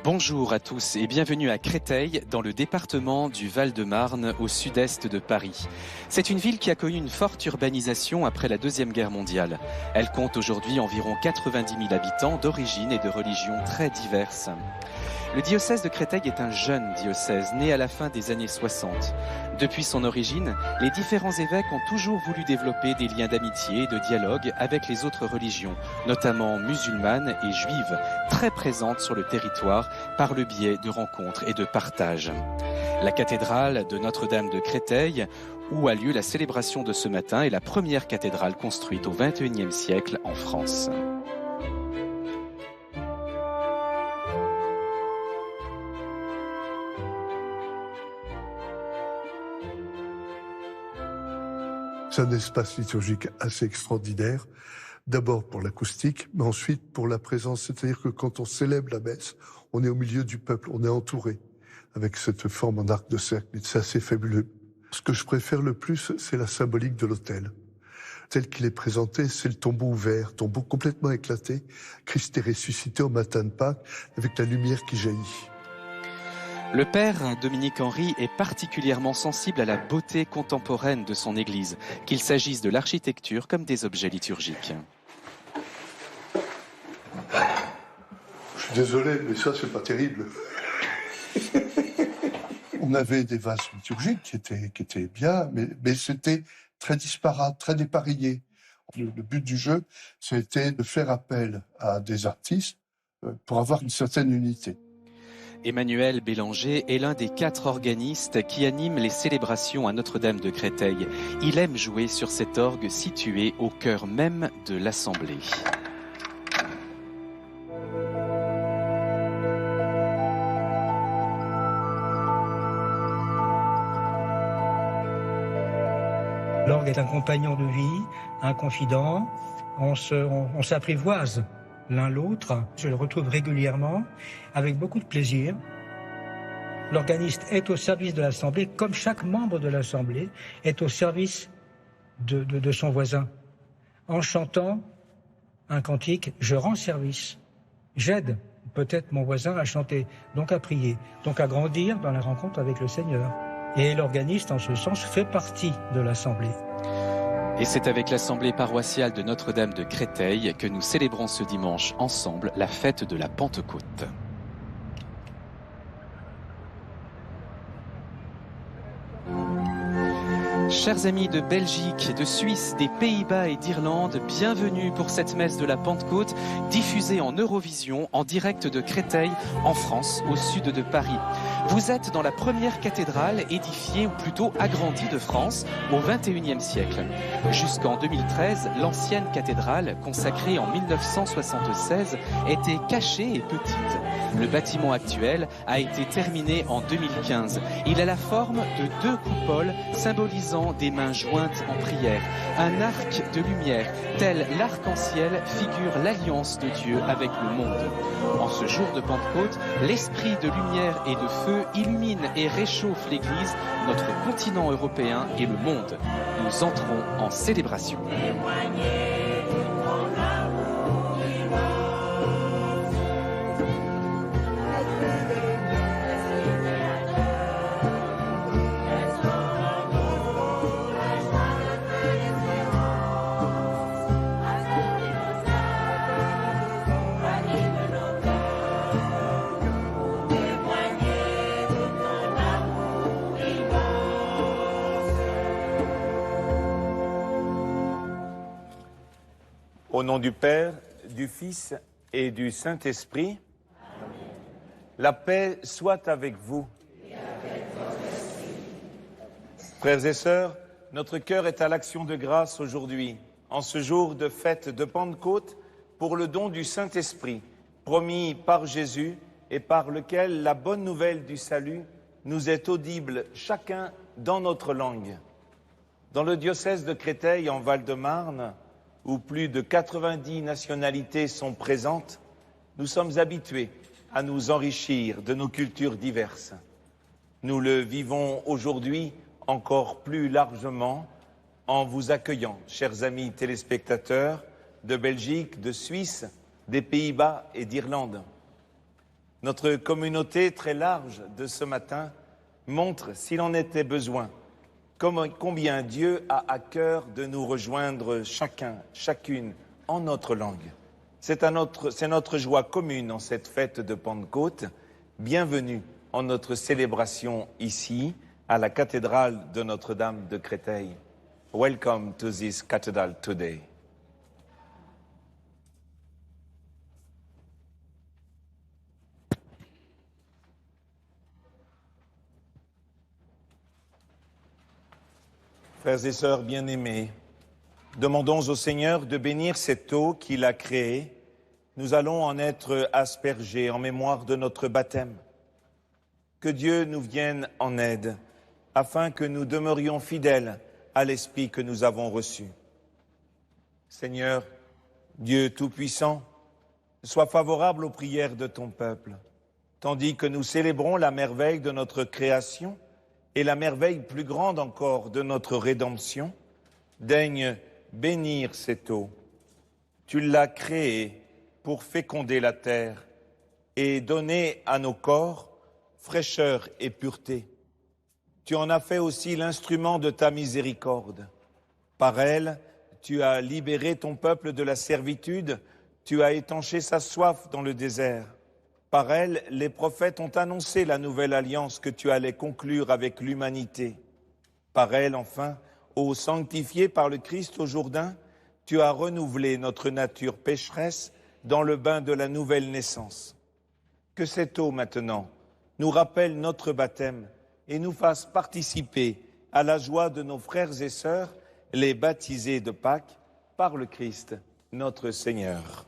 Bonjour à tous et bienvenue à Créteil, dans le département du Val-de-Marne, au sud-est de Paris. C'est une ville qui a connu une forte urbanisation après la Deuxième Guerre mondiale. Elle compte aujourd'hui environ 90 000 habitants d'origines et de religions très diverses. Le diocèse de Créteil est un jeune diocèse, né à la fin des années 60. Depuis son origine, les différents évêques ont toujours voulu développer des liens d'amitié et de dialogue avec les autres religions, notamment musulmanes et juives, très présentes sur le territoire par le biais de rencontres et de partages. La cathédrale de Notre-Dame de Créteil, où a lieu la célébration de ce matin, est la première cathédrale construite au XXIe siècle en France. C'est un espace liturgique assez extraordinaire, d'abord pour l'acoustique, mais ensuite pour la présence. C'est-à-dire que quand on célèbre la messe, on est au milieu du peuple, on est entouré avec cette forme en arc de cercle. C'est assez fabuleux. Ce que je préfère le plus, c'est la symbolique de l'autel. Tel qu'il est présenté, c'est le tombeau ouvert, tombeau complètement éclaté. Christ est ressuscité au matin de Pâques avec la lumière qui jaillit. Le père Dominique Henry est particulièrement sensible à la beauté contemporaine de son église, qu'il s'agisse de l'architecture comme des objets liturgiques. Je suis désolé, mais ça, c'est pas terrible. On avait des vases liturgiques qui étaient bien, mais c'était très disparate, très dépareillé. Le but du jeu, c'était de faire appel à des artistes pour avoir une certaine unité. Emmanuel Bélanger est l'un des 4 organistes qui animent les célébrations à Notre-Dame de Créteil. Il aime jouer sur cet orgue situé au cœur même de l'Assemblée. L'orgue est un compagnon de vie, un confident. On s'apprivoise l'un l'autre. Je le retrouve régulièrement, avec beaucoup de plaisir. L'organiste est au service de l'Assemblée, comme chaque membre de l'Assemblée est au service de son voisin. En chantant un cantique, je rends service. J'aide peut-être mon voisin à chanter, donc à prier, donc à grandir dans la rencontre avec le Seigneur. Et l'organiste, en ce sens, fait partie de l'Assemblée. Et c'est avec l'Assemblée paroissiale de Notre-Dame de Créteil que nous célébrons ce dimanche ensemble la fête de la Pentecôte. Chers amis de Belgique, de Suisse, des Pays-Bas et d'Irlande, bienvenue pour cette messe de la Pentecôte diffusée en Eurovision en direct de Créteil, en France, au sud de Paris. Vous êtes dans la première cathédrale édifiée, ou plutôt agrandie de France, au XXIe siècle. Jusqu'en 2013, l'ancienne cathédrale, consacrée en 1976, était cachée et petite. Le bâtiment actuel a été terminé en 2015. Il a la forme de 2 coupoles symbolisant des mains jointes en prière. Un arc de lumière, tel l'arc-en-ciel, figure l'alliance de Dieu avec le monde. En ce jour de Pentecôte, l'esprit de lumière et de feu illumine et réchauffe l'Église, notre continent européen et le monde. Nous entrons en célébration. Au nom du Père, du Fils et du Saint-Esprit, la paix soit avec vous. Frères et sœurs, notre cœur est à l'action de grâce aujourd'hui, en ce jour de fête de Pentecôte, pour le don du Saint-Esprit, promis par Jésus et par lequel la bonne nouvelle du salut nous est audible chacun dans notre langue. Dans le diocèse de Créteil, en Val-de-Marne, où plus de 90 nationalités sont présentes, nous sommes habitués à nous enrichir de nos cultures diverses. Nous le vivons aujourd'hui encore plus largement en vous accueillant, chers amis téléspectateurs de Belgique, de Suisse, des Pays-Bas et d'Irlande. Notre communauté très large de ce matin montre, s'il en était besoin, combien Dieu a à cœur de nous rejoindre chacun, chacune, en notre langue. C'est notre joie commune en cette fête de Pentecôte. Bienvenue en notre célébration ici, à la cathédrale de Notre-Dame de Créteil. Welcome to this cathedral today. Frères et sœurs bien-aimés, demandons au Seigneur de bénir cette eau qu'il a créée. Nous allons en être aspergés en mémoire de notre baptême. Que Dieu nous vienne en aide, afin que nous demeurions fidèles à l'Esprit que nous avons reçu. Seigneur, Dieu Tout-Puissant, sois favorable aux prières de ton peuple, tandis que nous célébrons la merveille de notre création, et la merveille plus grande encore de notre rédemption, daigne bénir cette eau. Tu l'as créée pour féconder la terre et donner à nos corps fraîcheur et pureté. Tu en as fait aussi l'instrument de ta miséricorde. Par elle, tu as libéré ton peuple de la servitude, tu as étanché sa soif dans le désert. Par elle, les prophètes ont annoncé la nouvelle alliance que tu allais conclure avec l'humanité. Par elle, enfin, ô sanctifié par le Christ au Jourdain, tu as renouvelé notre nature pécheresse dans le bain de la nouvelle naissance. Que cette eau, maintenant, nous rappelle notre baptême et nous fasse participer à la joie de nos frères et sœurs, les baptisés de Pâques, par le Christ, notre Seigneur.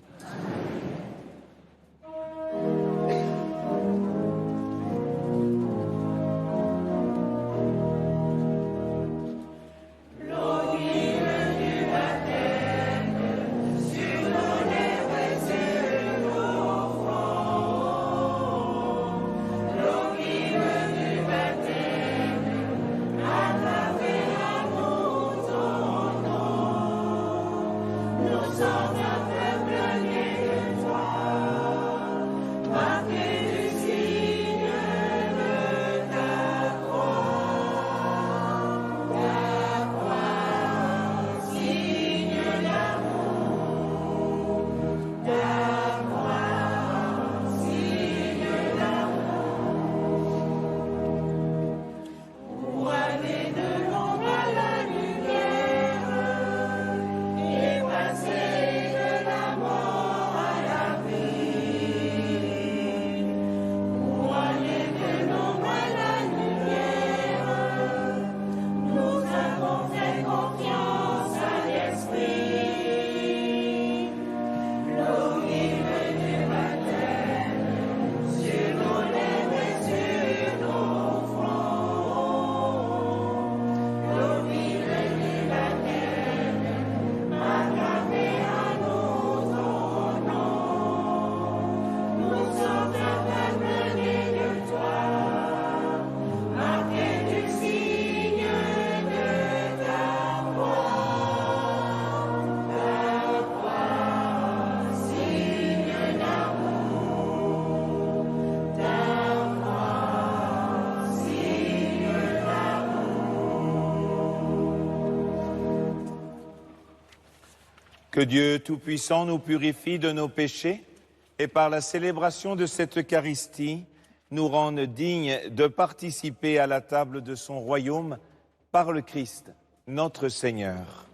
Que Dieu Tout-Puissant nous purifie de nos péchés et par la célébration de cette Eucharistie, nous rende dignes de participer à la table de son royaume par le Christ, notre Seigneur.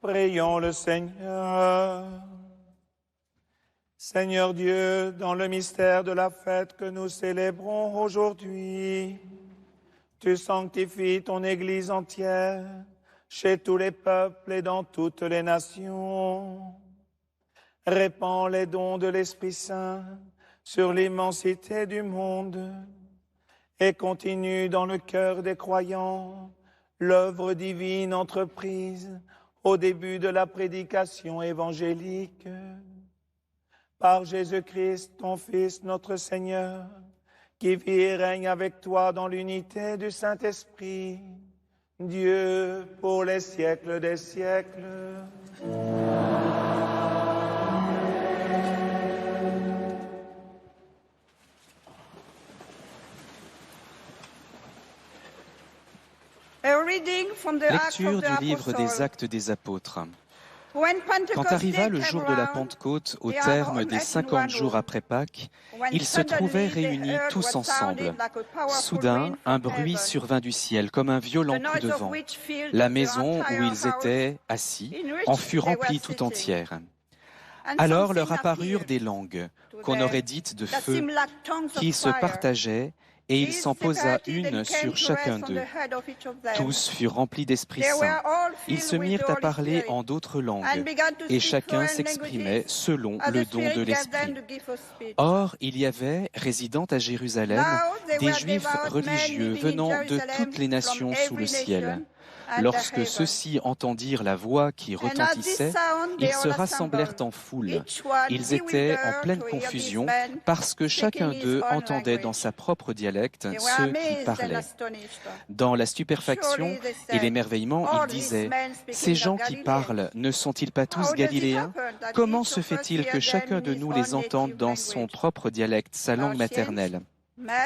Prions le Seigneur. Seigneur Dieu, dans le mystère de la fête que nous célébrons aujourd'hui, tu sanctifies ton Église entière, chez tous les peuples et dans toutes les nations. Répands les dons de l'Esprit Saint sur l'immensité du monde et continue dans le cœur des croyants l'œuvre divine entreprise au début de la prédication évangélique. Par Jésus-Christ, ton Fils, notre Seigneur, qui vit et règne avec toi dans l'unité du Saint-Esprit, Dieu pour les siècles des siècles. Lecture du livre des Actes des Apôtres. Quand arriva le jour de la Pentecôte, au terme des 50 jours après Pâques, ils se trouvaient réunis tous ensemble. Soudain, un bruit survint du ciel, comme un violent coup de vent. La maison où ils étaient assis en fut remplie tout entière. Alors leur apparurent des langues, qu'on aurait dites de feu, qui se partageaient, et il s'en posa une sur chacun d'eux. Tous furent remplis d'Esprit Saint. Ils se mirent à parler en d'autres langues, et chacun s'exprimait selon le don de l'Esprit. Or, il y avait, résidant à Jérusalem, des Juifs religieux venant de toutes les nations sous le ciel. Lorsque ceux-ci entendirent la voix qui retentissait, ils se rassemblèrent en foule. Ils étaient en pleine confusion parce que chacun d'eux entendait dans sa propre dialecte ceux qui parlaient. Dans la stupéfaction et l'émerveillement, ils disaient « Ces gens qui parlent, ne sont-ils pas tous galiléens? Comment se fait-il que chacun de nous les entende dans son propre dialecte, sa langue maternelle ?»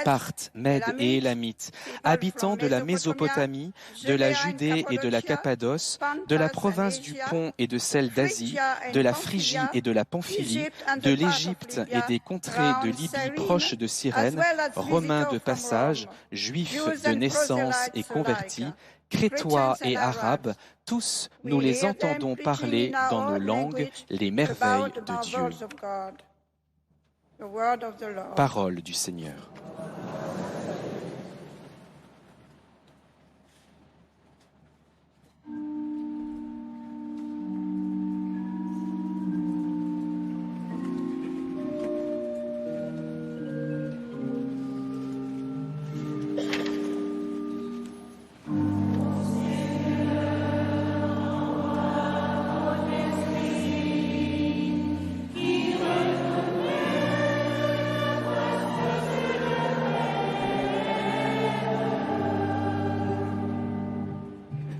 Parthes, Mèdes et Élamites, habitants de la Mésopotamie, de la Judée et de la Cappadoce, de la province du Pont et de celle d'Asie, de la Phrygie et de la Pamphylie, de l'Égypte et des contrées de Libye proches de Cyrène, Romains de passage, Juifs de naissance et convertis, Crétois et Arabes, tous nous les entendons parler dans nos langues les merveilles de Dieu. Parole du Seigneur.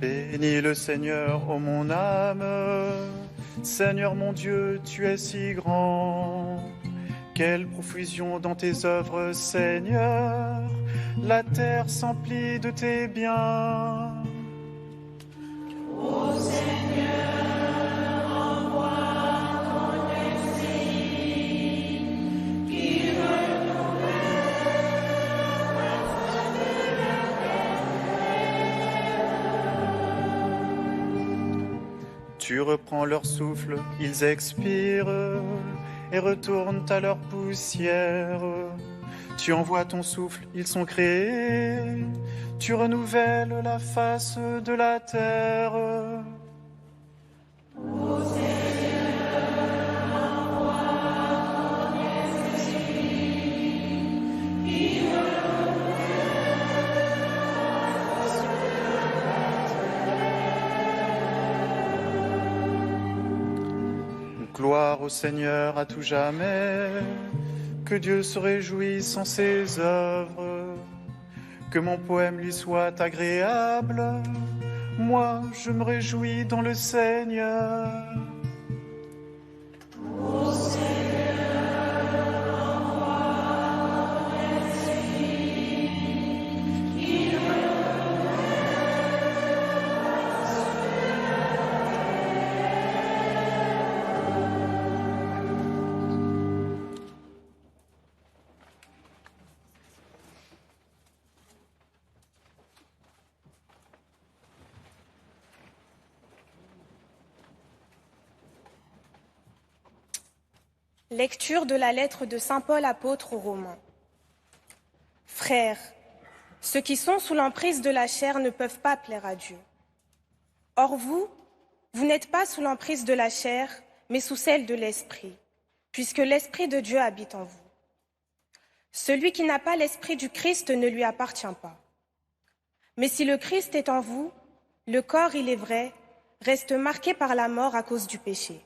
Bénis le Seigneur, ô mon âme. Seigneur mon Dieu, tu es si grand. Quelle profusion dans tes œuvres, Seigneur. La terre s'emplit de tes biens. Ô Seigneur, envoie ton esprit qui renouvelle la face de la terre. Tu reprends leur souffle, ils expirent et retournent à leur poussière. Tu envoies ton souffle, ils sont créés. Tu renouvelles la face de la terre. Ô Seigneur, envoie ton esprit qui renouvelle la face de la terre. Gloire au Seigneur à tout jamais. Que Dieu se réjouisse en ses œuvres, que mon poème lui soit agréable. Moi, je me réjouis dans le Seigneur. Ô Seigneur, envoie ton esprit qui renouvelle la face Lecture de la lettre de saint Paul apôtre aux Romains. Frères, ceux qui sont sous l'emprise de la chair ne peuvent pas plaire à Dieu. Or vous n'êtes pas sous l'emprise de la chair, mais sous celle de l'Esprit, puisque l'Esprit de Dieu habite en vous. Celui qui n'a pas l'Esprit du Christ ne lui appartient pas. Mais si le Christ est en vous, le corps, il est vrai, reste marqué par la mort à cause du péché.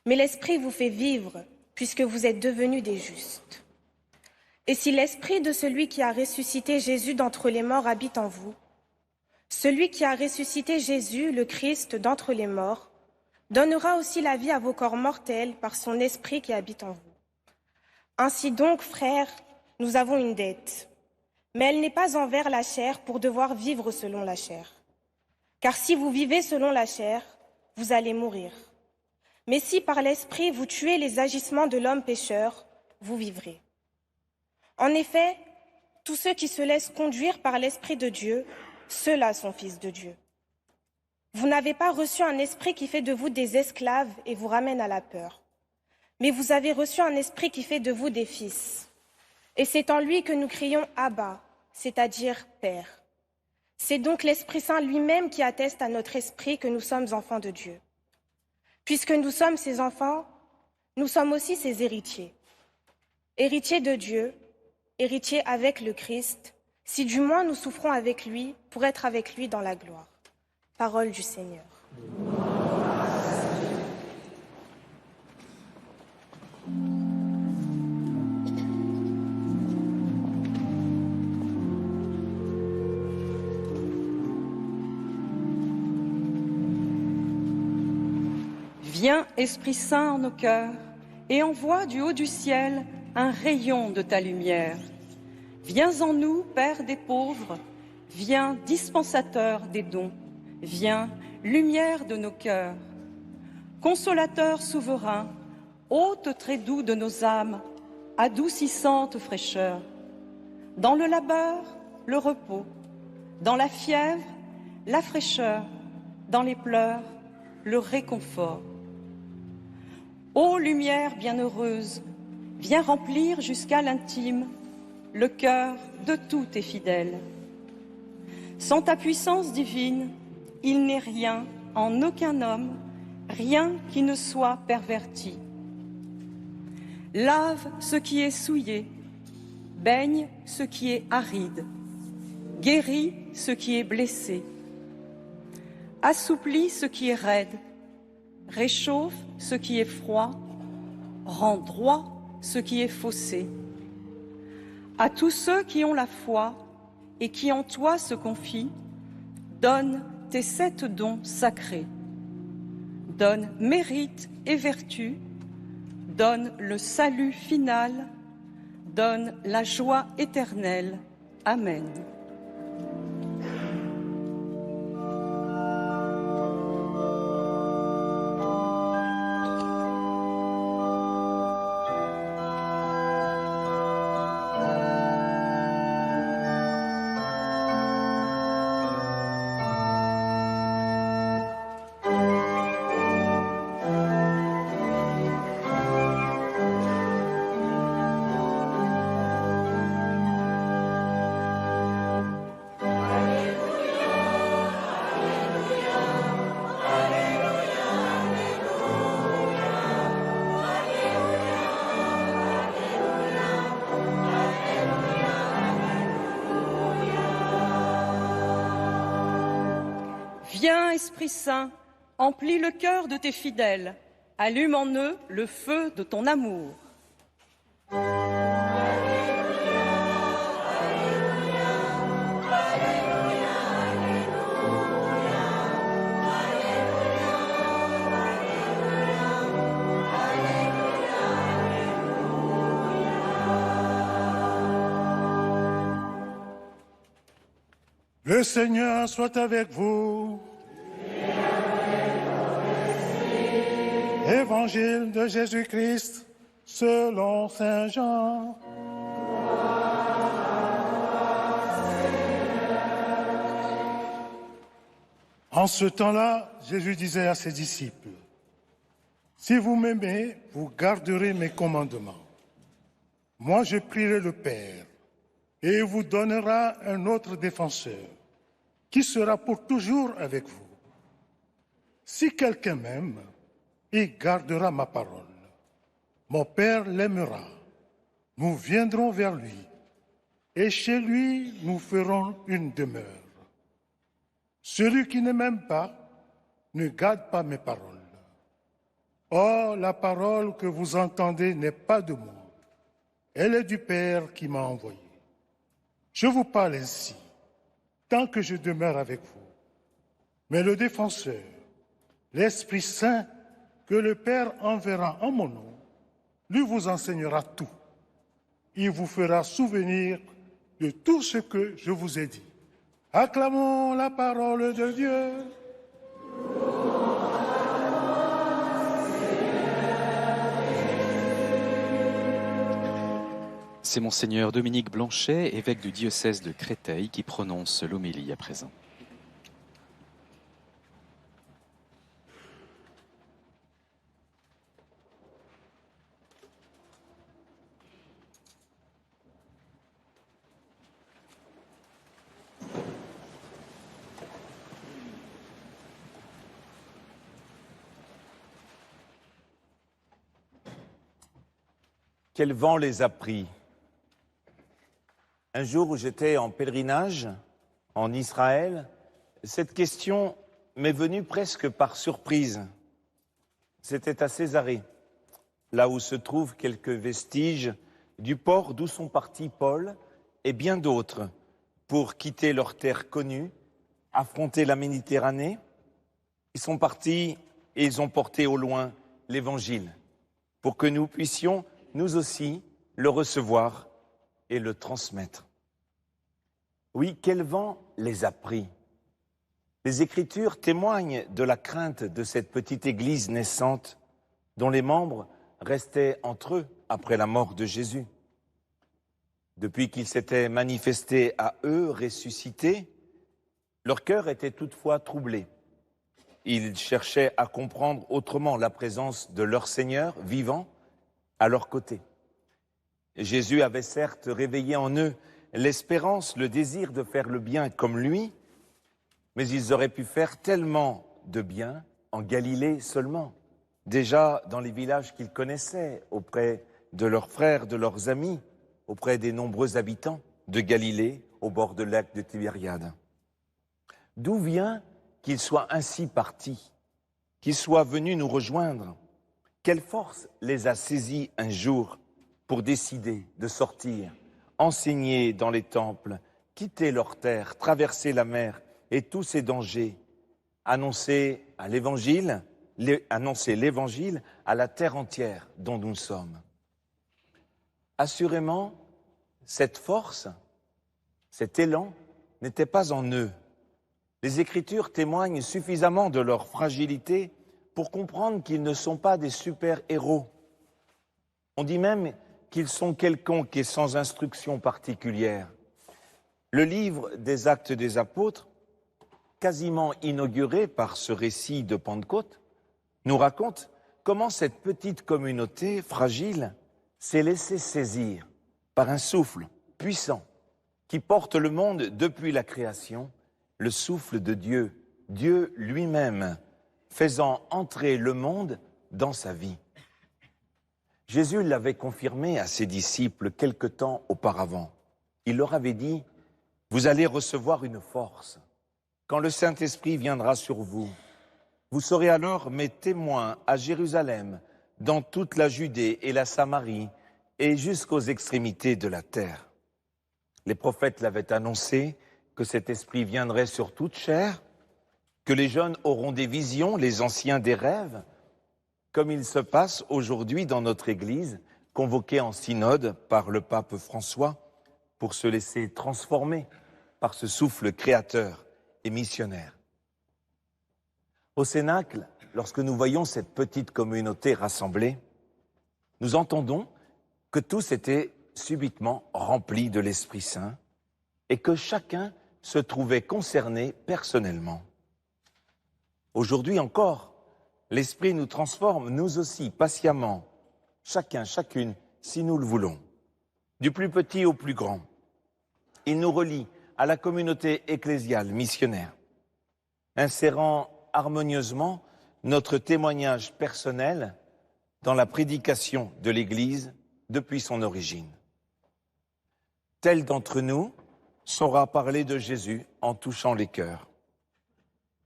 Mais l'Esprit vous fait vivre, puisque vous êtes devenus des justes. Et si l'Esprit de celui qui a ressuscité Jésus d'entre les morts habite en vous, celui qui a ressuscité Jésus, le Christ, d'entre les morts, donnera aussi la vie à vos corps mortels par son Esprit qui habite en vous. Ainsi donc, frères, nous avons une dette, mais elle n'est pas envers la chair pour devoir vivre selon la chair. Car si vous vivez selon la chair, vous allez mourir. Mais si par l'Esprit vous tuez les agissements de l'homme pécheur, vous vivrez. En effet, tous ceux qui se laissent conduire par l'Esprit de Dieu, ceux-là sont fils de Dieu. Vous n'avez pas reçu un esprit qui fait de vous des esclaves et vous ramène à la peur, mais vous avez reçu un esprit qui fait de vous des fils. Et c'est en lui que nous crions « Abba », c'est-à-dire « Père ». C'est donc l'Esprit Saint lui-même qui atteste à notre esprit que nous sommes enfants de Dieu. Puisque nous sommes ses enfants, nous sommes aussi ses héritiers. Héritiers de Dieu, héritiers avec le Christ, si du moins nous souffrons avec lui pour être avec lui dans la gloire. Parole du Seigneur. Viens, Esprit Saint, en nos cœurs, et envoie du haut du ciel un rayon de ta lumière. Viens en nous, Père des pauvres, viens, dispensateur des dons, viens, lumière de nos cœurs. Consolateur souverain, hôte très doux de nos âmes, adoucissante fraîcheur. Dans le labeur, le repos, dans la fièvre, la fraîcheur, dans les pleurs, le réconfort. Ô lumière bienheureuse, viens remplir jusqu'à l'intime le cœur de tous tes fidèles. Sans ta puissance divine, il n'est rien en aucun homme, rien qui ne soit perverti. Lave ce qui est souillé, baigne ce qui est aride, guéris ce qui est blessé, assouplis ce qui est raide, réchauffe ce qui est froid, rend droit ce qui est faussé. À tous ceux qui ont la foi et qui en toi se confient, donne tes 7 dons sacrés. Donne mérite et vertu, donne le salut final, donne la joie éternelle. Amen. Viens, Esprit Saint, emplis le cœur de tes fidèles, allume en eux le feu de ton amour. Le Seigneur soit avec vous. Évangile de Jésus-Christ selon saint Jean. En ce temps-là, Jésus disait à ses disciples, Si vous m'aimez, vous garderez mes commandements. Moi, je prierai le Père, et il vous donnera un autre défenseur, qui sera pour toujours avec vous. Si quelqu'un m'aime, il gardera ma parole. Mon Père l'aimera. Nous viendrons vers lui, et chez lui, nous ferons une demeure. Celui qui ne m'aime pas ne garde pas mes paroles. Or, la parole que vous entendez n'est pas de moi. Elle est du Père qui m'a envoyé. Je vous parle ainsi, tant que je demeure avec vous. Mais le défenseur, l'Esprit Saint, que le Père enverra en mon nom, lui vous enseignera tout. Il vous fera souvenir de tout ce que je vous ai dit. Acclamons la parole de Dieu. C'est Monseigneur Dominique Blanchet, évêque du diocèse de Créteil, qui prononce l'homélie à présent. Quel vent les a pris? Un jour où j'étais en pèlerinage en Israël, cette question m'est venue presque par surprise. C'était à Césarée, là où se trouvent quelques vestiges du port d'où sont partis Paul et bien d'autres pour quitter leur terre connue, affronter la Méditerranée. Ils sont partis et ils ont porté au loin l'Évangile pour que nous puissions, nous aussi, le recevoir et le transmettre. Oui, quel vent les a pris? Les Écritures témoignent de la crainte de cette petite Église naissante dont les membres restaient entre eux après la mort de Jésus. Depuis qu'il s'était manifesté à eux, ressuscité, leur cœur était toutefois troublé. Ils cherchaient à comprendre autrement la présence de leur Seigneur vivant à leur côté. Jésus avait certes réveillé en eux l'espérance, le désir de faire le bien comme lui, mais ils auraient pu faire tellement de bien en Galilée seulement, déjà dans les villages qu'ils connaissaient, auprès de leurs frères, de leurs amis, auprès des nombreux habitants de Galilée, au bord du lac de Tibériade. D'où vient qu'ils soient ainsi partis, qu'ils soient venus nous rejoindre? Quelle force les a saisis un jour pour décider de sortir, enseigner dans les temples, quitter leur terre, traverser la mer et tous ces dangers, annoncer l'évangile à la terre entière dont nous sommes? Assurément, cette force, cet élan n'était pas en eux. Les Écritures témoignent suffisamment de leur fragilité pour comprendre qu'ils ne sont pas des super-héros. On dit même qu'ils sont quelconques et sans instruction particulière. Le livre des Actes des Apôtres, quasiment inauguré par ce récit de Pentecôte, nous raconte comment cette petite communauté fragile s'est laissée saisir par un souffle puissant qui porte le monde depuis la création, le souffle de Dieu, Dieu lui-même, faisant entrer le monde dans sa vie. Jésus l'avait confirmé à ses disciples quelque temps auparavant. Il leur avait dit « Vous allez recevoir une force. Quand le Saint-Esprit viendra sur vous, vous serez alors mes témoins à Jérusalem, dans toute la Judée et la Samarie, et jusqu'aux extrémités de la terre. » Les prophètes l'avaient annoncé, que cet esprit viendrait sur toute chair, que les jeunes auront des visions, les anciens des rêves, comme il se passe aujourd'hui dans notre Église, convoquée en synode par le pape François, pour se laisser transformer par ce souffle créateur et missionnaire. Au Cénacle, lorsque nous voyons cette petite communauté rassemblée, nous entendons que tous étaient subitement remplis de l'Esprit Saint et que chacun se trouvait concerné personnellement. Aujourd'hui encore, l'Esprit nous transforme, nous aussi, patiemment, chacun, chacune, si nous le voulons, du plus petit au plus grand. Il nous relie à la communauté ecclésiale missionnaire, insérant harmonieusement notre témoignage personnel dans la prédication de l'Église depuis son origine. Tel d'entre nous saura parler de Jésus en touchant les cœurs.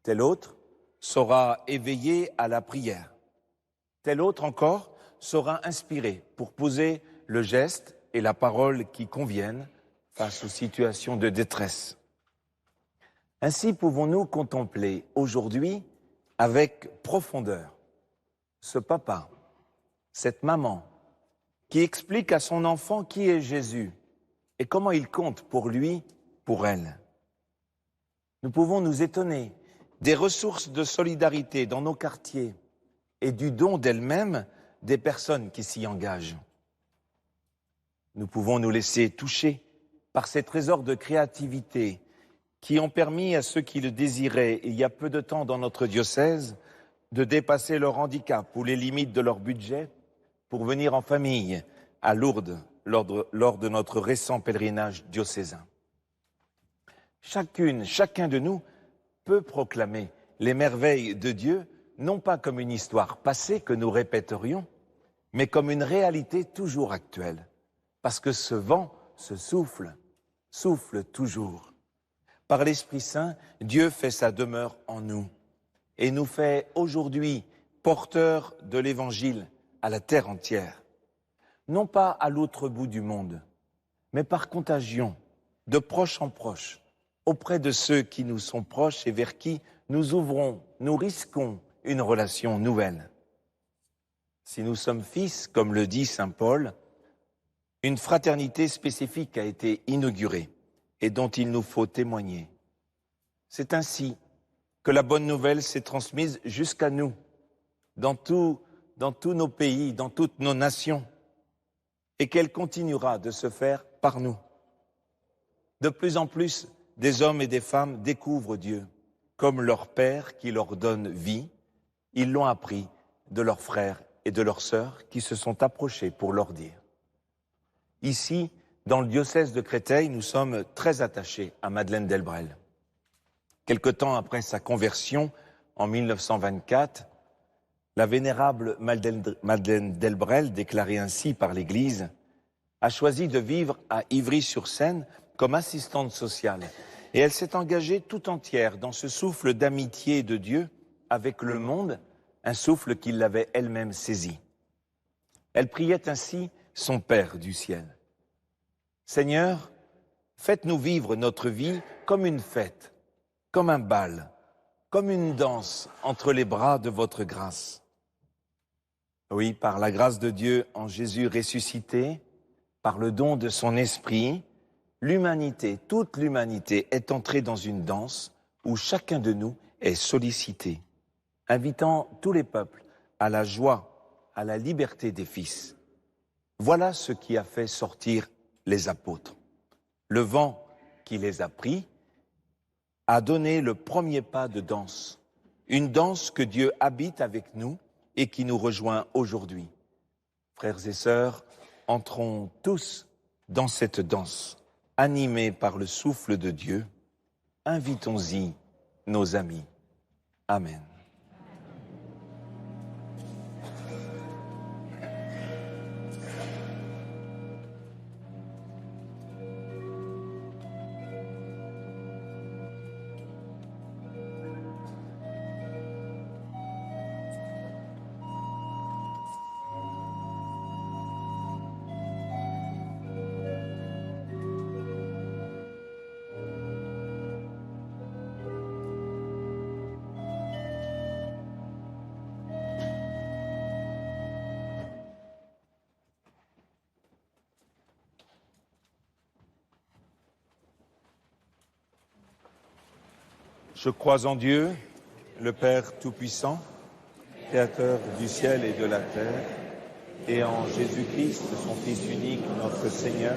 Tel autre saura éveiller à la prière. Tel autre encore saura inspirer pour poser le geste et la parole qui conviennent face aux situations de détresse. Ainsi pouvons-nous contempler aujourd'hui avec profondeur ce papa, cette maman qui explique à son enfant qui est Jésus et comment il compte pour lui, pour elle. Nous pouvons nous étonner des ressources de solidarité dans nos quartiers et du don d'elles-mêmes des personnes qui s'y engagent. Nous pouvons nous laisser toucher par ces trésors de créativité qui ont permis à ceux qui le désiraient il y a peu de temps dans notre diocèse de dépasser leur handicap ou les limites de leur budget pour venir en famille à Lourdes lors de notre récent pèlerinage diocésain. Chacun de nous peut proclamer les merveilles de Dieu, non pas comme une histoire passée que nous répéterions, mais comme une réalité toujours actuelle. Parce que ce vent, ce souffle toujours. Par l'Esprit Saint, Dieu fait sa demeure en nous et nous fait aujourd'hui porteurs de l'Évangile à la terre entière. Non pas à l'autre bout du monde, mais par contagion, de proche en proche, auprès de ceux qui nous sont proches et vers qui nous risquons une relation nouvelle. Si nous sommes fils, comme le dit saint Paul, une fraternité spécifique a été inaugurée et dont il nous faut témoigner. C'est ainsi que la bonne nouvelle s'est transmise jusqu'à nous, dans tous nos pays, dans toutes nos nations, et qu'elle continuera de se faire par nous. De plus en plus, des hommes et des femmes découvrent Dieu, comme leur Père qui leur donne vie. Ils l'ont appris de leurs frères et de leurs sœurs qui se sont approchés pour leur dire. Ici, dans le diocèse de Créteil, nous sommes très attachés à Madeleine Delbrel. Quelque temps après sa conversion, en 1924, la vénérable Madeleine Delbrel, déclarée ainsi par l'Église, a choisi de vivre à Ivry-sur-Seine comme assistante sociale. Et elle s'est engagée tout entière dans ce souffle d'amitié de Dieu avec le monde, un souffle qui l'avait elle-même saisi. Elle priait ainsi son Père du ciel. Seigneur, faites-nous vivre notre vie comme une fête, comme un bal, comme une danse entre les bras de votre grâce. Oui, par la grâce de Dieu en Jésus ressuscité, par le don de son esprit, l'humanité, toute l'humanité est entrée dans une danse où chacun de nous est sollicité, invitant tous les peuples à la joie, à la liberté des fils. Voilà ce qui a fait sortir les apôtres. Le vent qui les a pris a donné le premier pas de danse, une danse que Dieu habite avec nous et qui nous rejoint aujourd'hui. Frères et sœurs, entrons tous dans cette danse, animés par le souffle de Dieu. Invitons-y nos amis. Amen. Je crois en Dieu, le Père Tout-Puissant, Créateur du ciel et de la terre, et en Jésus-Christ, son Fils unique, notre Seigneur,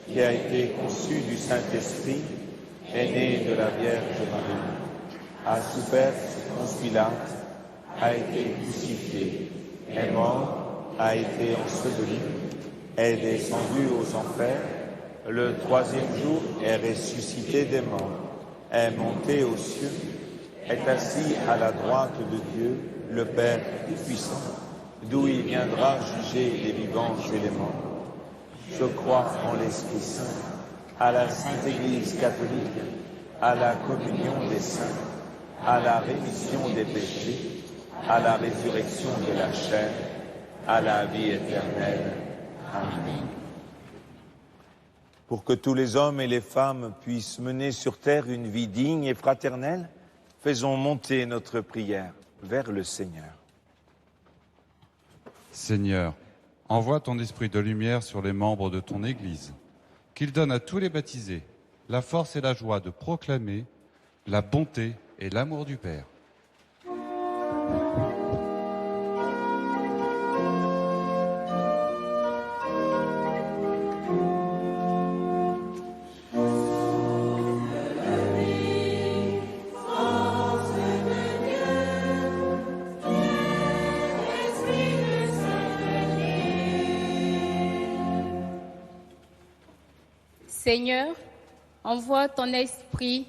qui a été conçu du Saint-Esprit, est né de la Vierge Marie, a souffert sous Ponce Pilate, a été crucifié, est mort, a été enseveli, est descendu aux enfers, le troisième jour est ressuscité des morts, est monté aux cieux, est assis à la droite de Dieu, le Père Tout-Puissant, d'où il viendra juger les vivants et les morts. Je crois en l'Esprit Saint, à la Sainte Église catholique, à la communion des saints, à la rémission des péchés, à la résurrection de la chair, à la vie éternelle. Amen. Pour que tous les hommes et les femmes puissent mener sur terre une vie digne et fraternelle, faisons monter notre prière vers le Seigneur. Seigneur, envoie ton esprit de lumière sur les membres de ton Église, qu'il donne à tous les baptisés la force et la joie de proclamer la bonté et l'amour du Père. Seigneur, envoie ton esprit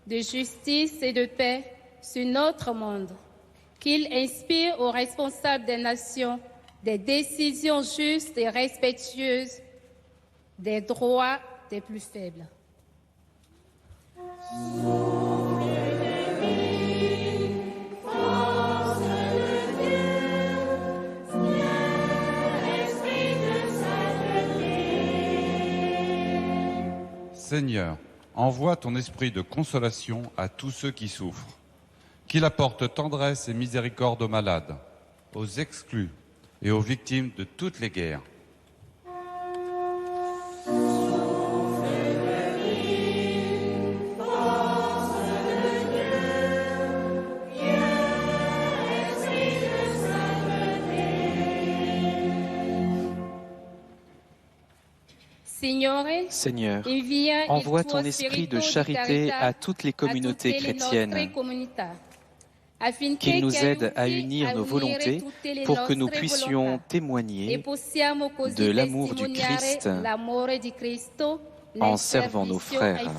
de justice et de paix sur notre monde, qu'il inspire aux responsables des nations des décisions justes et respectueuses des droits des plus faibles. Seigneur, envoie ton esprit de consolation à tous ceux qui souffrent, qu'il apporte tendresse et miséricorde aux malades, aux exclus et aux victimes de toutes les guerres. Seigneur, envoie ton esprit de charité à toutes les communautés chrétiennes, qu'il nous aide à unir nos volontés pour que nous puissions témoigner de l'amour du Christ en servant nos frères.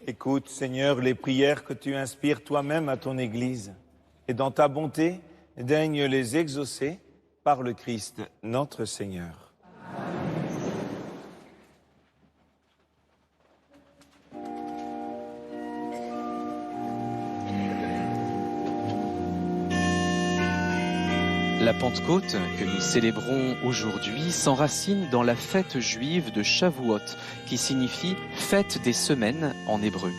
Écoute, Seigneur, les prières que tu inspires toi-même à ton Église, et dans ta bonté, daigne les exaucer par le Christ, notre Seigneur. La Pentecôte, que nous célébrons aujourd'hui, s'enracine dans la fête juive de Shavuot, qui signifie « fête des semaines » en hébreu.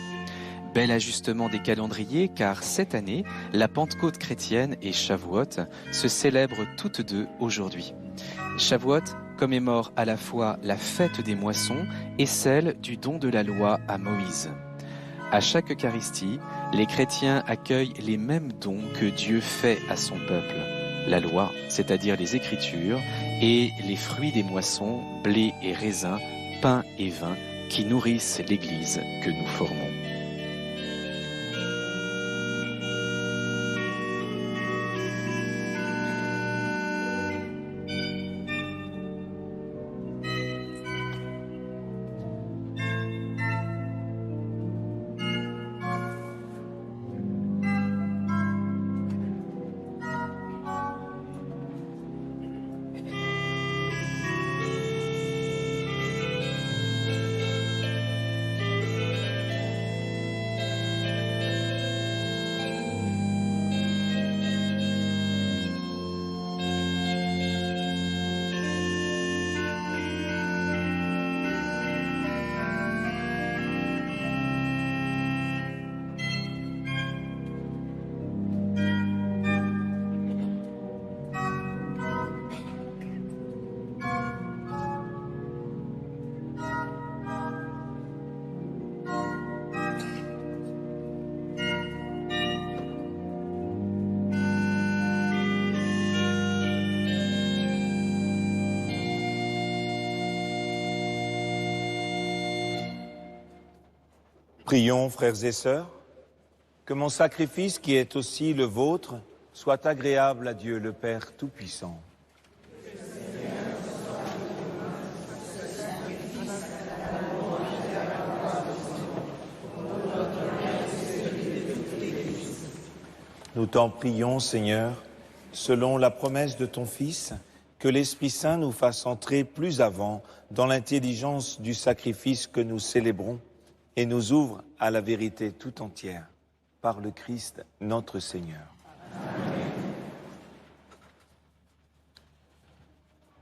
Bel ajustement des calendriers, car cette année, la Pentecôte chrétienne et Shavuot se célèbrent toutes deux aujourd'hui. Shavuot commémore à la fois la fête des moissons et celle du don de la loi à Moïse. À chaque Eucharistie, les chrétiens accueillent les mêmes dons que Dieu fait à son peuple. La loi, c'est-à-dire les Écritures, et les fruits des moissons, blé et raisin, pain et vin, qui nourrissent l'Église que nous formons. Prions, frères et sœurs, que mon sacrifice, qui est aussi le vôtre, soit agréable à Dieu le Père Tout-Puissant. Nous t'en prions, Seigneur, selon la promesse de ton Fils, que l'Esprit Saint nous fasse entrer plus avant dans l'intelligence du sacrifice que nous célébrons et nous ouvre à la vérité tout entière, par le Christ notre Seigneur. Amen.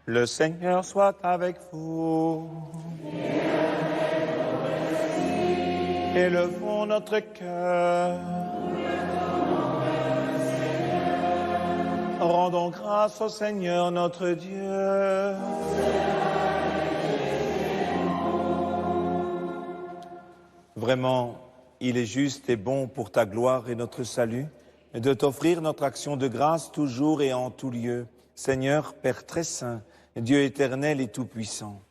Le Seigneur soit avec vous. Élevons notre cœur. Rendons grâce au Seigneur notre Dieu. Vraiment, il est juste et bon pour ta gloire et notre salut de t'offrir notre action de grâce toujours et en tout lieu, Seigneur, Père très saint, Dieu éternel et tout-puissant.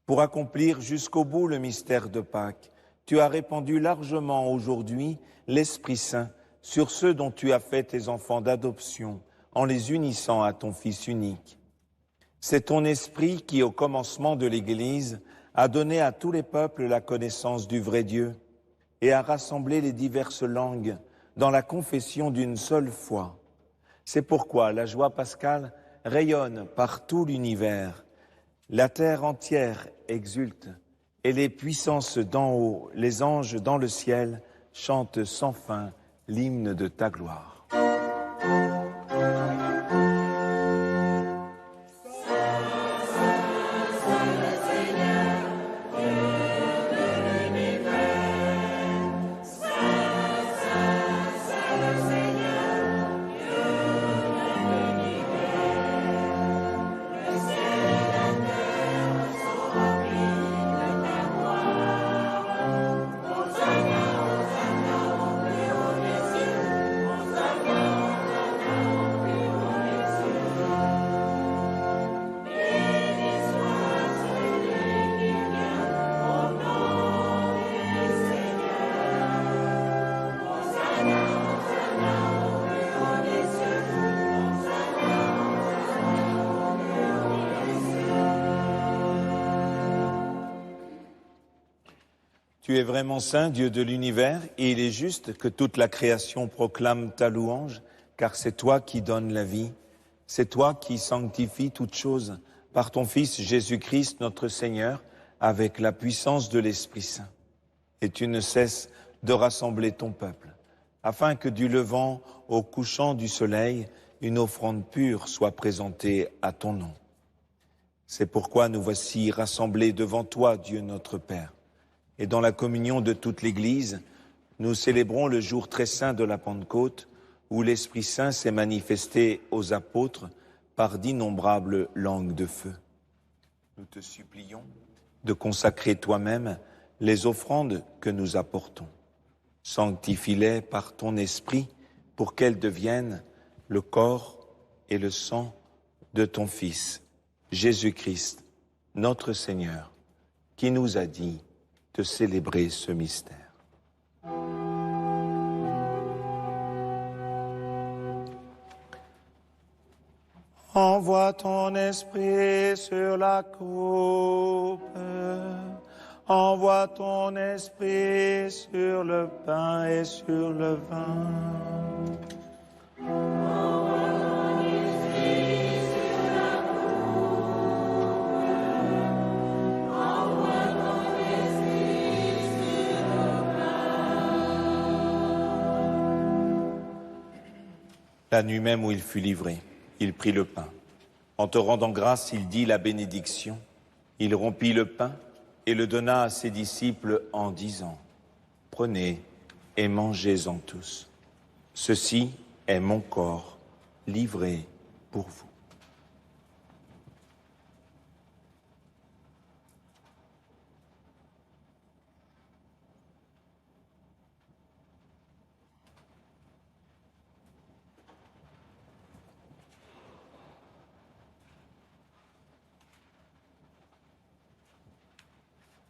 Pour accomplir jusqu'au bout le mystère de Pâques, tu as répandu largement aujourd'hui l'Esprit Saint sur ceux dont tu as fait tes enfants d'adoption, en les unissant à ton Fils unique. C'est ton Esprit qui, au commencement de l'Église, a donné à tous les peuples la connaissance du vrai Dieu et a rassemblé les diverses langues dans la confession d'une seule foi. C'est pourquoi la joie pascale rayonne par tout l'univers. La terre entière exulte et les puissances d'en haut, les anges dans le ciel, chantent sans fin l'hymne de ta gloire. Tu es vraiment saint, Dieu de l'univers, et il est juste que toute la création proclame ta louange, car c'est toi qui donnes la vie, c'est toi qui sanctifies toutes choses par ton Fils Jésus-Christ notre Seigneur, avec la puissance de l'Esprit Saint. Et tu ne cesses de rassembler ton peuple, afin que du levant au couchant du soleil, une offrande pure soit présentée à ton nom. C'est pourquoi nous voici rassemblés devant toi, Dieu notre Père. Et dans la communion de toute l'Église, nous célébrons le jour très saint de la Pentecôte, où l'Esprit Saint s'est manifesté aux apôtres par d'innombrables langues de feu. Nous te supplions de consacrer toi-même les offrandes que nous apportons. Sanctifie-les par ton Esprit pour qu'elles deviennent le corps et le sang de ton Fils, Jésus-Christ, notre Seigneur, qui nous a dit de célébrer ce mystère. Envoie ton esprit sur la coupe, envoie ton esprit sur le pain et sur le vin. La nuit même où il fut livré, il prit le pain. En te rendant grâce, il dit la bénédiction. Il rompit le pain et le donna à ses disciples en disant : « Prenez et mangez-en tous. Ceci est mon corps livré pour vous. »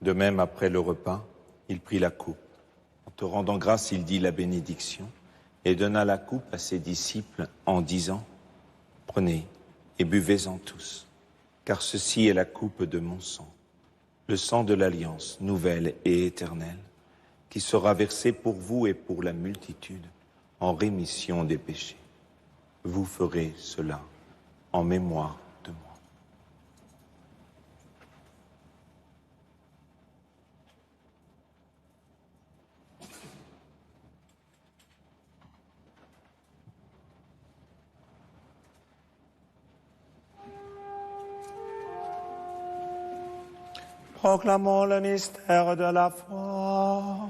De même, après le repas, il prit la coupe. te rendant grâce, il dit la bénédiction et donna la coupe à ses disciples en disant « Prenez et buvez-en tous, car ceci est la coupe de mon sang, le sang de l'alliance nouvelle et éternelle, qui sera versé pour vous et pour la multitude en rémission des péchés. Vous ferez cela en mémoire de moi. » Proclamons le mystère de la foi.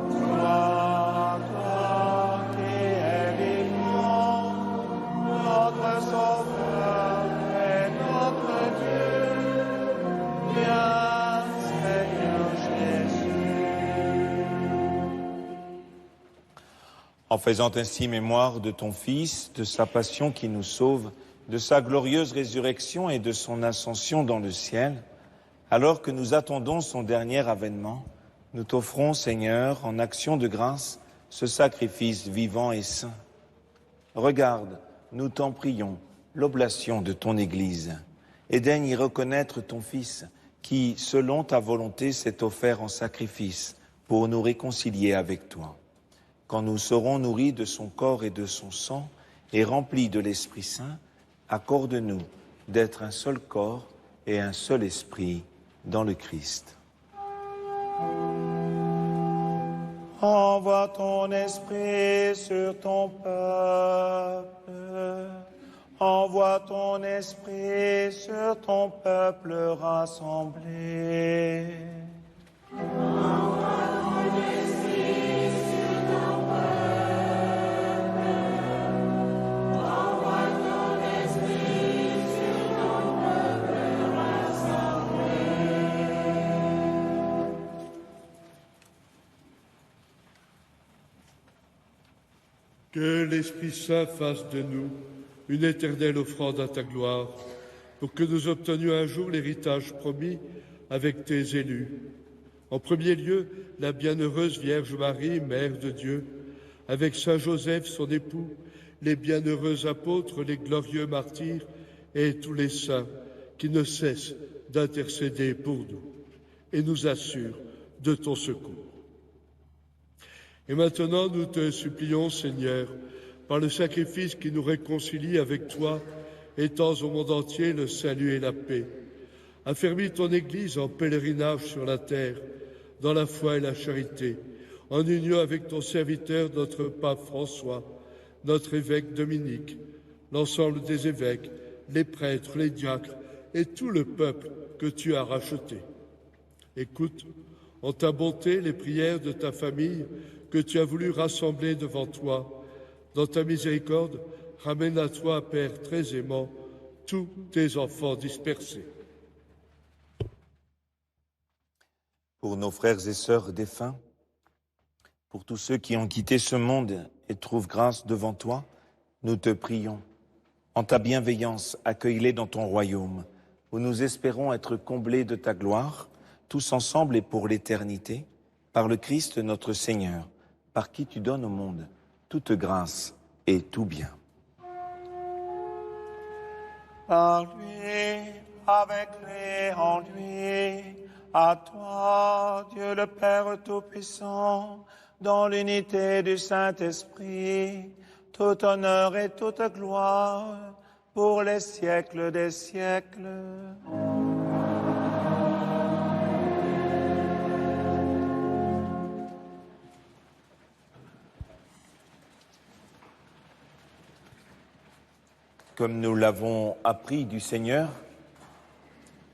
Gloire à toi qui es vivant, notre Sauveur et notre Dieu. Viens, Seigneur Jésus. En faisant ainsi mémoire de ton Fils, de sa passion qui nous sauve, de sa glorieuse résurrection et de son ascension dans le ciel, alors que nous attendons son dernier avènement, nous t'offrons, Seigneur, en action de grâce, ce sacrifice vivant et saint. Regarde, nous t'en prions, l'oblation de ton Église, et daigne y reconnaître ton Fils, qui, selon ta volonté, s'est offert en sacrifice pour nous réconcilier avec toi. Quand nous serons nourris de son corps et de son sang, et remplis de l'Esprit Saint, accorde-nous d'être un seul corps et un seul esprit dans le Christ. Envoie ton esprit sur ton peuple. Envoie ton esprit sur ton peuple rassemblé. Envoie ton esprit sur ton peuple. Envoie ton esprit sur ton peuple rassemblé. Que l'Esprit Saint fasse de nous une éternelle offrande à ta gloire, pour que nous obtenions un jour l'héritage promis avec tes élus. En premier lieu, la bienheureuse Vierge Marie, Mère de Dieu, avec Saint Joseph, son époux, les bienheureux apôtres, les glorieux martyrs et tous les saints qui ne cessent d'intercéder pour nous et nous assurent de ton secours. Et maintenant, nous te supplions, Seigneur, par le sacrifice qui nous réconcilie avec toi, étends au monde entier le salut et la paix. Affermis ton Église en pèlerinage sur la terre, dans la foi et la charité, en union avec ton serviteur, notre pape François, notre évêque Dominique, l'ensemble des évêques, les prêtres, les diacres et tout le peuple que tu as racheté. Écoute, en ta bonté, les prières de ta famille que tu as voulu rassembler devant toi. Dans ta miséricorde, ramène à toi, Père très aimant, tous tes enfants dispersés. Pour nos frères et sœurs défunts, pour tous ceux qui ont quitté ce monde et trouvent grâce devant toi, nous te prions. En ta bienveillance, accueille-les dans ton royaume, où nous espérons être comblés de ta gloire, tous ensemble et pour l'éternité, par le Christ notre Seigneur, par qui tu donnes au monde toute grâce et tout bien. Par lui, avec lui, en lui, à toi, Dieu le Père Tout-Puissant, dans l'unité du Saint-Esprit, tout honneur et toute gloire pour les siècles des siècles. Comme nous l'avons appris du Seigneur,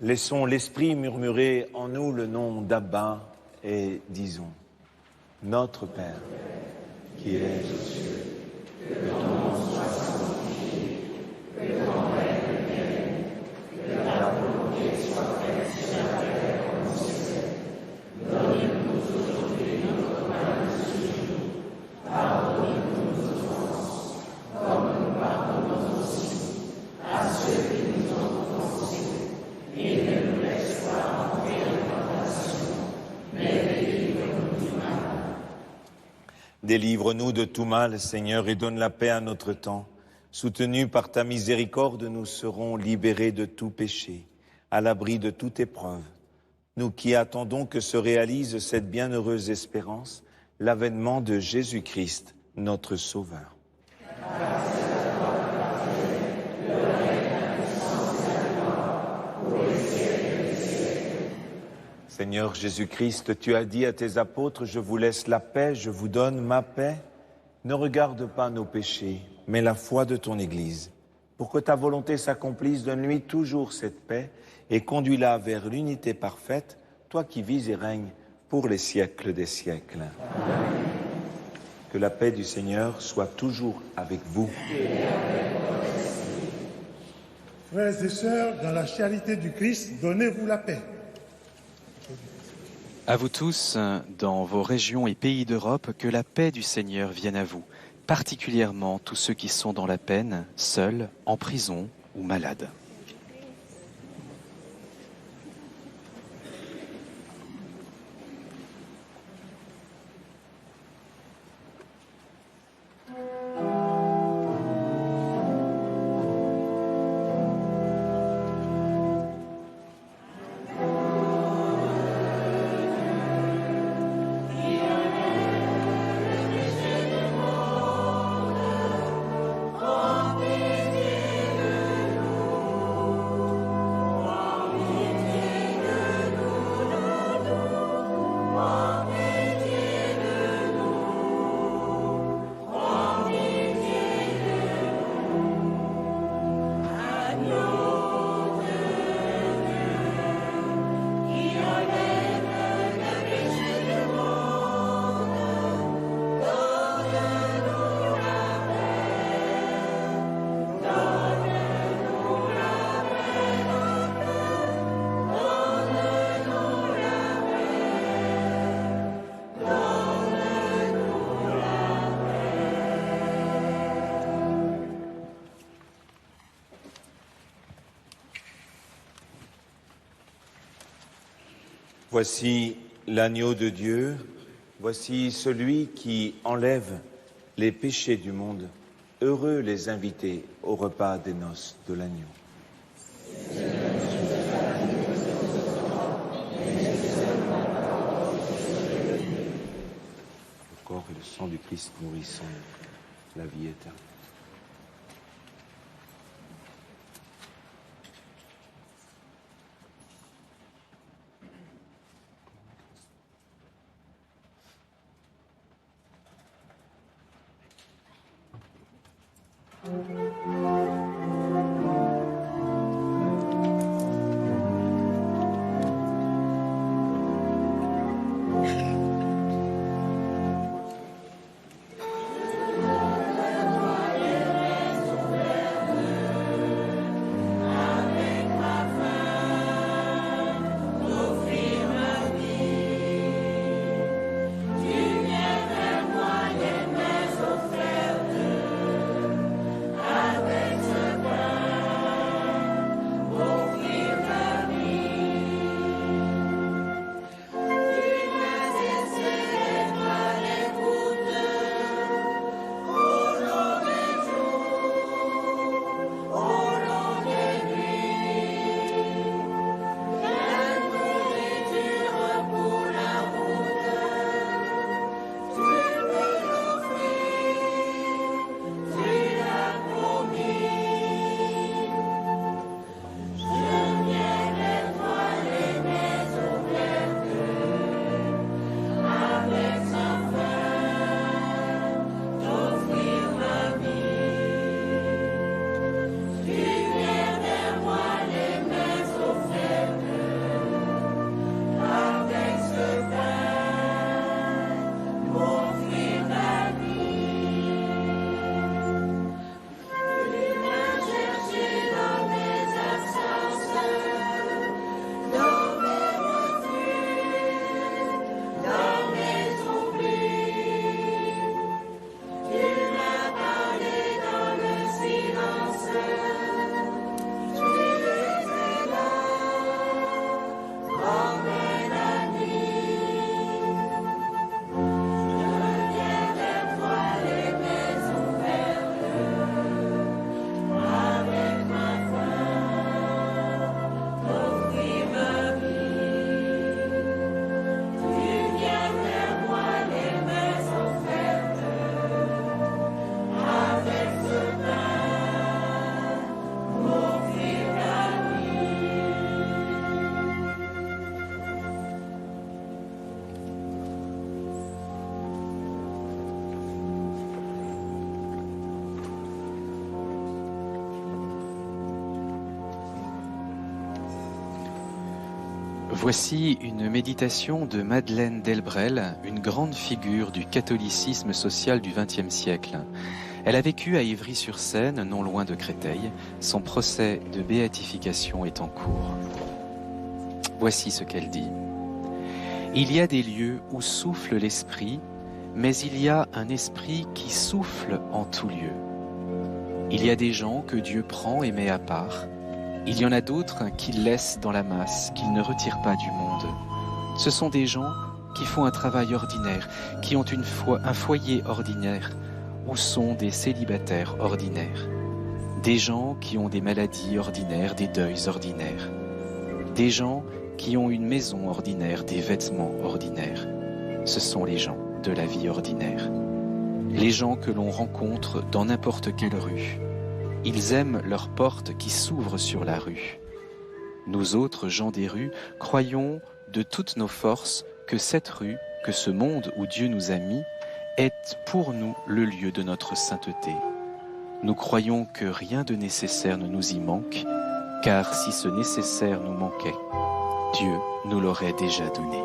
laissons l'Esprit murmurer en nous le nom d'Abba et disons « Notre Père, qui es aux cieux, que ton nom soit sanctifié, que ton règne vienne, que ta volonté soit faite sur la terre comme au ciel. Donne-nous aujourd'hui notre pain de ce jour. Pardonne-nous nos offenses, comme nous pardonnons aussi à ceux qui nous ont offensés, et Délivre-nous de tout mal, Seigneur, et donne la paix à notre temps. Soutenus par ta miséricorde, nous serons libérés de tout péché, à l'abri de toute épreuve. Nous qui attendons que se réalise cette bienheureuse espérance, l'avènement de Jésus-Christ, notre Sauveur. Seigneur Jésus-Christ, tu as dit à tes apôtres, je vous laisse la paix, je vous donne ma paix. Ne regarde pas nos péchés, mais la foi de ton Église. Pour que ta volonté s'accomplisse, donne-lui toujours cette paix et conduis-la vers l'unité parfaite, toi qui vis et règnes pour les siècles des siècles. Amen. Que la paix du Seigneur soit toujours avec vous. Frères et sœurs, dans la charité du Christ, donnez-vous la paix. À vous tous, dans vos régions et pays d'Europe, que la paix du Seigneur vienne à vous, particulièrement tous ceux qui sont dans la peine, seuls, en prison ou malades. Voici l'agneau de Dieu, voici celui qui enlève les péchés du monde. Heureux les invités au repas des noces de l'agneau. Le corps et le sang du Christ nourrissant la vie éternelle. Tu viens vers moi les mains offertes. Voici une méditation de Madeleine Delbrel, une grande figure du catholicisme social du XXe siècle. Elle a vécu à Ivry-sur-Seine, non loin de Créteil. Son procès de béatification est en cours. Voici ce qu'elle dit. Il y a des lieux où souffle l'esprit, mais il y a un esprit qui souffle en tout lieu. Il y a des gens que Dieu prend et met à part. Il y en a d'autres qu'il laisse dans la masse, qu'il ne retire pas du monde. Ce sont des gens qui font un travail ordinaire, qui ont un foyer ordinaire, ou sont des célibataires ordinaires. Des gens qui ont des maladies ordinaires, des deuils ordinaires. Des gens qui ont une maison ordinaire, des vêtements ordinaires. Ce sont les gens de la vie ordinaire. Les gens que l'on rencontre dans n'importe quelle rue. Ils aiment leurs portes qui s'ouvrent sur la rue. Nous autres gens des rues croyons de toutes nos forces que cette rue, que ce monde où Dieu nous a mis, est pour nous le lieu de notre sainteté. Nous croyons que rien de nécessaire ne nous y manque, car si ce nécessaire nous manquait, Dieu nous l'aurait déjà donné.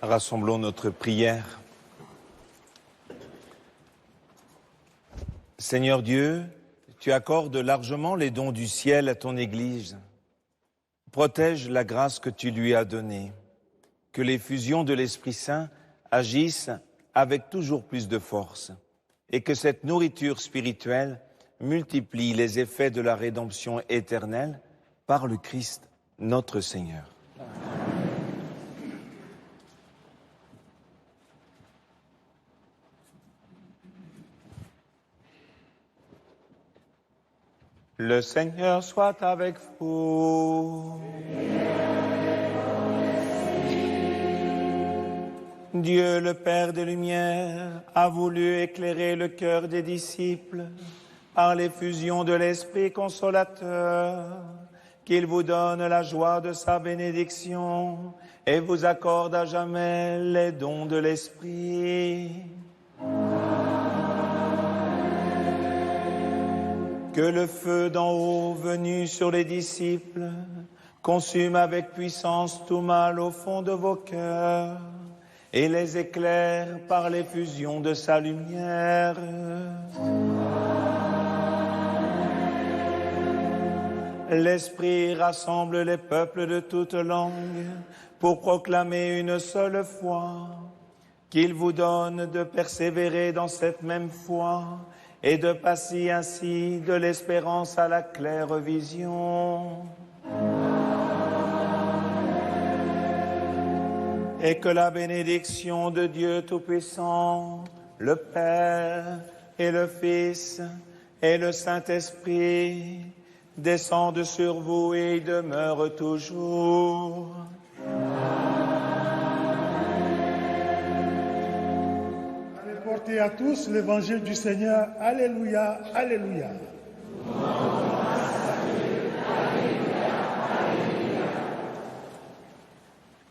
Rassemblons notre prière. Seigneur Dieu, tu accordes largement les dons du ciel à ton Église. Protège la grâce que tu lui as donnée. Que l'effusion de l'Esprit Saint agisse avec toujours plus de force et que cette nourriture spirituelle multiplie les effets de la rédemption éternelle par le Christ notre Seigneur. Le Seigneur soit avec vous. Dieu, le Père des Lumières, a voulu éclairer le cœur des disciples par l'effusion de l'Esprit consolateur, qu'il vous donne la joie de sa bénédiction et vous accorde à jamais les dons de l'Esprit. Que le feu d'en haut venu sur les disciples consume avec puissance tout mal au fond de vos cœurs et les éclaire par l'effusion de sa lumière. L'Esprit rassemble les peuples de toutes langues pour proclamer une seule foi, qu'il vous donne de persévérer dans cette même foi et de passer ainsi de l'espérance à la claire vision. Et que la bénédiction de Dieu Tout-Puissant, le Père et le Fils et le Saint-Esprit descendent sur vous et y demeurent toujours. Allez porter à tous l'évangile du Seigneur. Alléluia, alléluia.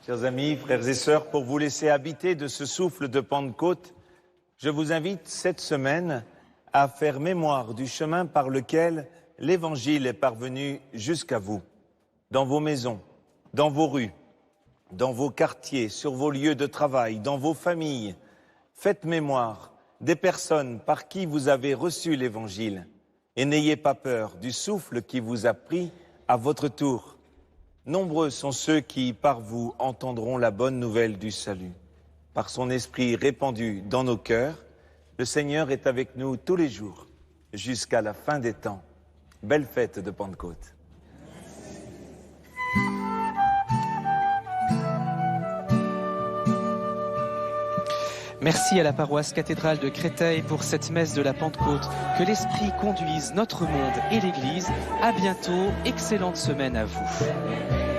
Chers amis, frères et sœurs, pour vous laisser habiter de ce souffle de Pentecôte, je vous invite cette semaine à faire mémoire du chemin par lequel l'Évangile est parvenu jusqu'à vous, dans vos maisons, dans vos rues, dans vos quartiers, sur vos lieux de travail, dans vos familles. Faites mémoire des personnes par qui vous avez reçu l'Évangile et n'ayez pas peur du souffle qui vous a pris à votre tour. Nombreux sont ceux qui, par vous, entendront la bonne nouvelle du salut. Par son esprit répandu dans nos cœurs, le Seigneur est avec nous tous les jours, jusqu'à la fin des temps. Belle fête de Pentecôte. Merci à la paroisse cathédrale de Créteil pour cette messe de la Pentecôte. Que l'Esprit conduise notre monde et l'Église. À bientôt, excellente semaine à vous.